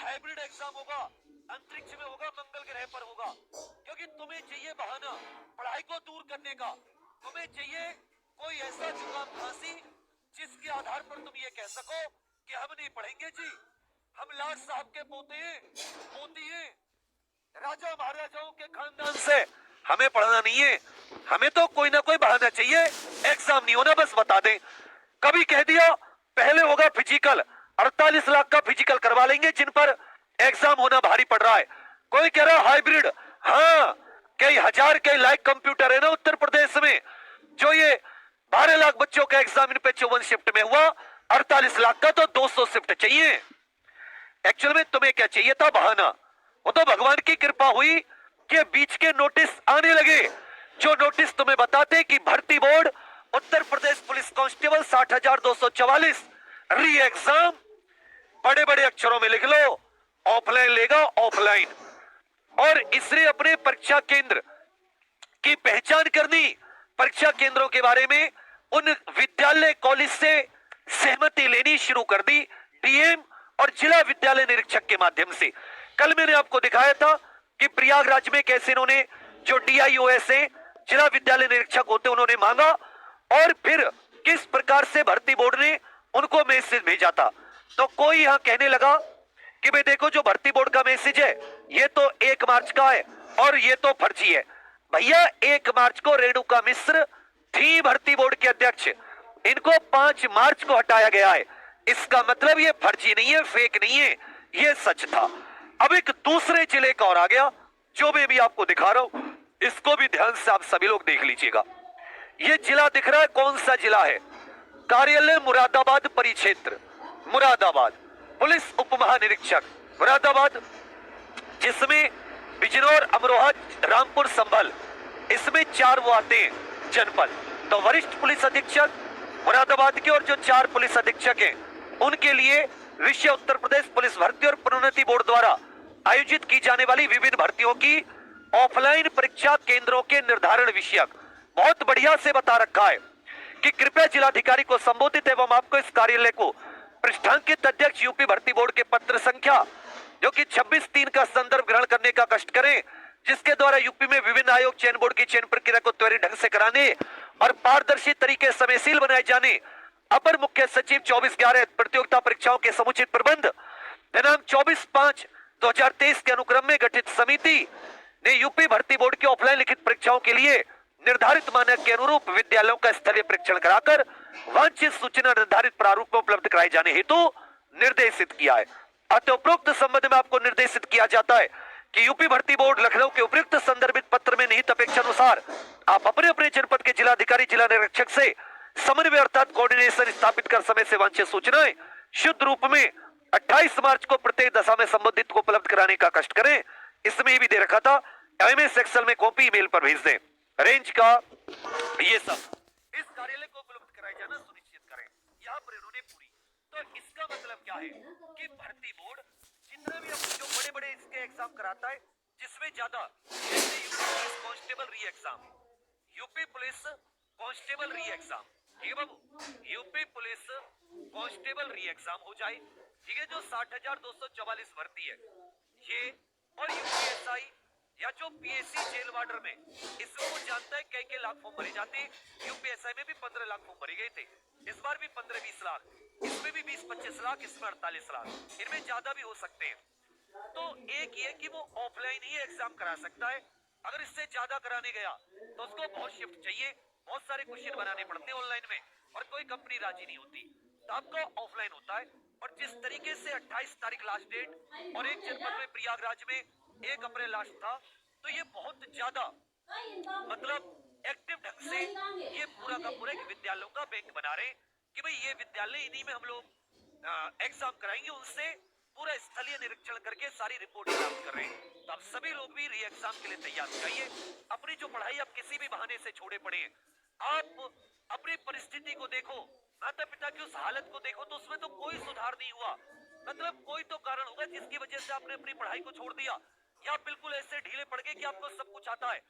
Hybrid exam होगा, अंतरिक्ष में होगा, मंगल ग्रह पर होगा, क्योंकि तुम्हें चाहिए बहाना पढ़ाई को दूर करने का। तुम्हें चाहिए कोई ऐसा जुकाम खांसी जिसके आधार पर तुम ये कह सको कि हम नहीं पढ़ेंगे जी, हम लाट साहब के पोते हैं, पोती हैं, राजा महाराजाओं के खानदान से, हमें पढ़ना नहीं है। हमें तो कोई ना कोई बहाना चाहिए, एग्जाम नहीं होना बस बता दें। कभी कह दिया पहले होगा फिजिकल, 48 लाख का फिजिकल करवा लेंगे जिन पर एग्जाम होना भारी पड़ रहा है। कोई कह रहा हाइब्रिड, हाँ कई हजार कई लाख कंप्यूटर है ना उत्तर प्रदेश में, जो ये 12 लाख बच्चों का एग्जाम इन पे 54 शिफ्ट में हुआ, 48 लाख का तो 200 शिफ्ट चाहिए। एक्चुअल में तुम्हें क्या चाहिए था? बहाना। वो तो भगवान की कृपा हुई कि बीच के नोटिस आने लगे, जो नोटिस तुम्हें बताते कि भर्ती board Uttar Pradesh police constable 60,244 री एग्जाम, बड़े बड़े अक्षरों में लिख लो, ऑफलाइन लेगा ऑफलाइन। और इसने अपने परीक्षा केंद्र की पहचान करनी, परीक्षा केंद्रों के बारे में उन विद्यालय कॉलेज से सहमति लेनी शुरू कर दी, डीएम और जिला विद्यालय निरीक्षक के माध्यम से। कल मैंने आपको दिखाया था कि प्रयागराज में कैसे इन्होंने जो डीआईओएस है, जिला विद्यालय निरीक्षक होते उन्होंने मांगा, और फिर किस प्रकार से भर्ती बोर्ड ने उनको मैसेज भेजा था। तो कोई यहां कहने लगा कि भाई देखो जो भर्ती बोर्ड का मैसेज है ये तो 1 मार्च का है और ये तो फर्जी है। भैया 1 मार्च को रेणुका मिश्र थी भर्ती बोर्ड के अध्यक्ष, इनको 5 मार्च को हटाया गया है। इसका मतलब ये फर्जी नहीं है, फेक नहीं है, ये सच था। अब एक दूसरे जिले का और आ गया, जो मैं भी आपको दिखा रहा हूं, इसको भी ध्यान से आप सभी लोग देख लीजिएगा। ये जिला दिख रहा है, कौन सा जिला है? कार्यालय मुरादाबाद परिक्षेत्र, मुरादाबाद, पुलिस उप महानिरीक्षक मुरादाबाद, जिसमें बिजनौर, अमरोहा, रामपुर, संभल, इसमें 4 वो आते हैं जनपद। तो वरिष्ठ पुलिस अधीक्षक मुरादाबाद के और जो 4 पुलिस अधीक्षक हैं उनके लिए विषय उत्तर प्रदेश पुलिस भर्ती और प्रोन्नति बोर्ड द्वारा आयोजित की जाने वाली विभिन्न भर्तियों की ऑफलाइन परीक्षा केंद्रों के निर्धारण विषयक बहुत बढ़िया से बता रखा है कि कृपया जिलाधिकारी को संबोधित एवं आपको इस कार्यालय को पृष्ठांकित अध्यक्ष यूपी भर्ती बोर्ड के पत्र संख्या जो कि 26/3 का संदर्भ ग्रहण करने का कष्ट करें, जिसके द्वारा यूपी में विभिन्न आयोग चयन बोर्ड की चयन प्रक्रिया को त्वरित ढंग से कराने और पारदर्शी तरीके समयशील बनाए जाने अपर मुख्य सचिव 24/11 प्रतियोगिता परीक्षाओं के समुचित प्रबंध दिनांक 24/5/2023 के अनुक्रम में गठित समिति ने यूपी भर्ती बोर्ड की ऑफलाइन लिखित परीक्षाओं के लिए निर्धारित मानक के अनुरूप विद्यालयों का स्थलीय परीक्षण कराकर वांछित सूचना निर्धारित प्रारूप में उपलब्ध कराए जाने हेतु निर्देशित किया है। अतः उपरोक्त संबंध में आपको निर्देशित किया जाता है कि यूपी भर्ती बोर्ड लखनऊ के उपयुक्त संदर्भित पत्र में निहित अपेक्षा अनुसार आप अपने अपने जनपद के जिलाधिकारी जिला निरीक्षक से समन्वय अर्थात कोऑर्डिनेशन स्थापित कर समय से वांछित सूचनाएं शुद्ध रूप में 28 मार्च को प्रत्येक दशा में संबंधित को उपलब्ध कराने का कष्ट करें। इसमें भी दे रखा था एमएस एक्सेल में कॉपी ईमेल पर भेज दें। रेंज का ये सब इस कार्यालय को उपलब्ध कराया जाना सुनिश्चित करें। यहाँ पर इन्होंने पूरी, तो इसका मतलब क्या है कि भर्ती बोर्ड जितना भी जो बड़े बड़े इसके एग्जाम कराता है, जिसमें ज्यादा जैसे UP police constable re exam, UP police constable re exam, ठीक है बाबू, UP police constable re exam हो जाए, ठीक है, जो 60,244 भर्ती है ये, और यूपीएसआई या जो पीएससी जेल वार्डर में, इसमें वो जानता है कई लाख फॉर्म भरे जाते हैं। यूपीएसआई में भी 15 लाख फॉर्म भरे गए थे, इस बार भी 15-20 लाख, इसमें भी 20-25 लाख, इसमें 48 लाख, इनमें ज्यादा भी हो सकते हैं। तो एक ये कि वो ऑफलाइन ही एग्जाम करा सकता है, अगर इससे ज्यादा कराने गया तो उसको बहुत शिफ्ट चाहिए, बहुत सारे क्वेश्चन बनाने पड़ते हैं ऑनलाइन में, और कोई कंपनी राजी नहीं होती, तो आपका ऑफलाइन होता है। और जिस तरीके से 28 तारीख लास्ट डेट और एक जनपद में प्रयागराज में 1 अप्रैल लास्ट था, तो ये बहुत ज्यादा मतलब एक्टिव ढंग से ये पूरा का पूरा एक विद्यालयों का बैंक बना रहे कि भाई ये विद्यालय इन्हीं में हम लोग एग्जाम कराएंगे, उनसे पूरा स्थलीय निरीक्षण करके सारी रिपोर्ट प्राप्त कर रहे हैं। तो आप सभी लोग भी री एग्जाम के लिए तैयार हो जाइए। अपनी जो पढ़ाई आप किसी भी बहाने से छोड़े पड़े हैं, आप अपनी परिस्थिति को देखो, माता पिता की उस हालत को देखो, तो उसमें तो कोई सुधार नहीं हुआ। मतलब कोई तो कारण होगा जिसकी वजह से आपने अपनी पढ़ाई को छोड़ दिया, या बिल्कुल ऐसे ढीले पड़ गए कि आपको सब कुछ आता है।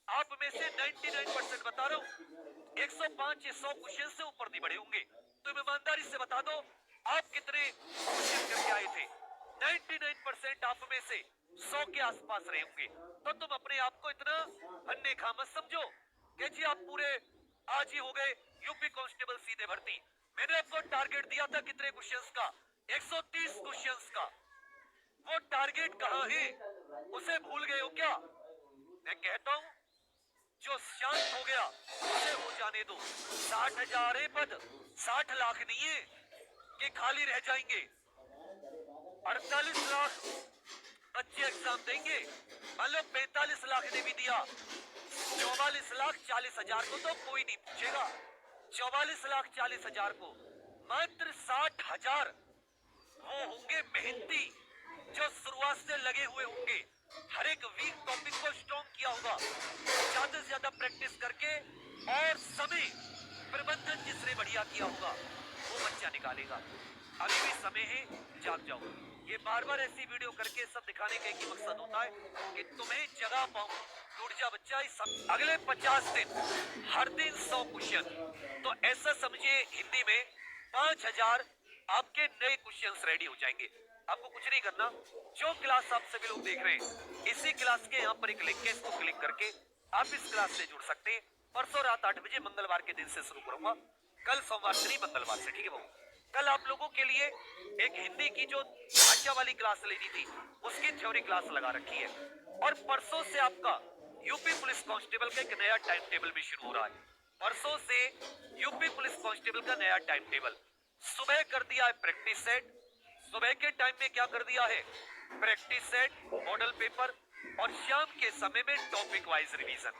आप में से 99% बता रहा हूँ 105 या 100 क्वेश्चन से ऊपर नहीं बढ़े होंगे। तो ईमानदारी से बता दो आप कितने क्वेश्चन करके आए थे? 99% आप में से 100 के आसपास रहे होंगे। तो तुम अपने आप को इतना अन्ने खा मत समझो कि जी आप पूरे आज ही हो गए यूपी कांस्टेबल सीधे भर्ती। मैंने आपको टारगेट दिया था कितने क्वेश्चंस का? 130 क्वेश्चंस का। वो टारगेट कहां है? उसे भूल गए हो क्या? मैं कहता हूं जो शांत हो गया उसे हो जाने दो। 60,000 है पद, 60 लाख नहीं है कि खाली रह जाएंगे। 48 लाख बच्चे एग्जाम देंगे। मान लो 45 लाख ने भी दिया, 44,40,000 को तो कोई नहीं पूछेगा। 44,40,000 को मात्र 60,000 वो होंगे मेहनती जो शुरुआत से लगे हुए होंगे। हर एक वीक टॉपिक को स्ट्रॉन्ग किया होगा, ज्यादा से ज्यादा प्रैक्टिस करके, और समय प्रबंधन जिसने बढ़िया किया होगा वो बच्चा निकालेगा। अभी भी समय है, जाग जाओ। ये बार बार ऐसी वीडियो करके सब दिखाने का एक ही मकसद होता है कि तुम्हें जगा पाऊं। टूट जा बच्चा। अगले 50 दिन हर दिन 100 क्वेश्चन। तो ऐसा समझिए हिंदी में 5,000 आपके नए क्वेश्चंस रेडी हो जाएंगे। आपको कुछ नहीं करना, जो क्लास आप सभी लोग देख रहे हैं इसी क्लास के यहाँ पर एक लिंक है, इसको क्लिक करके आप इस क्लास से जुड़ सकते हैं। परसों रात 8 बजे मंगलवार के दिन से शुरू करूंगा, कल सोमवार से नहीं मंगलवार से, ठीक है बाबू। कल आप लोगों के लिए एक हिंदी की जो भाषा वाली क्लास लेनी थी उसकी थ्योरी क्लास लगा रखी है, और परसों से आपका यूपी पुलिस कांस्टेबल का एक नया टाइम टेबल भी शुरू हो रहा है। परसों से यूपी पुलिस कांस्टेबल का नया टाइम टेबल। सुबह कर दिया है प्रैक्टिस सेट, सुबह के टाइम में क्या कर दिया है? प्रैक्टिस सेट, मॉडल पेपर, और शाम के समय में topic wise revision.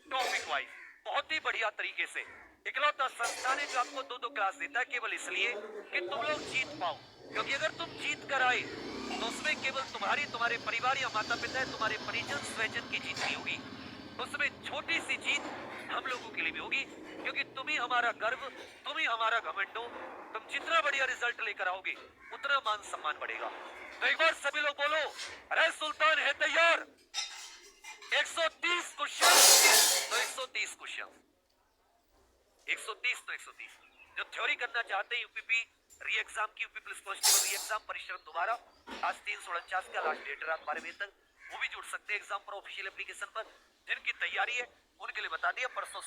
Topic wise बहुत ही बढ़िया तरीके से। इकलौता संस्थान है जो आपको 2-2 क्लास देता है केवल इसलिए कि तुम लोग जीत पाओ, क्योंकि अगर तुम जीत कर आए तो उसमें केवल तुम्हारी, तुम्हारे परिवार या माता पिता, तुम्हारे परिजन स्वजन की जीत नहीं होगी, उसमें छोटी सी जीत हम लोगों के लिए भी होगी, क्योंकि तुम ही हमारा गर्व, तुम ही हमारा घमंड हो। तुम जितना बढ़िया रिजल्ट लेकर आओगे उतना मान सम्मान बढ़ेगा। तो एक बार सभी लोग बोलो, अरे सुल्तान है तैयार। 130 क्वेश्चन तो 130 क्वेश्चन, 130 तो 130। जो थ्योरी करना चाहते हैं यूपीपी री एग्जाम की, UP police constable re exam परिश्रम दोबारा, आज 349 का लास्ट डेट रात 12 बजे तक, वो भी जुड़ सकते हैं एग्जाम पर ऑफिशियल एप्लीकेशन पर। जिनकी तैयारी है उनके लिए बता दिया परसों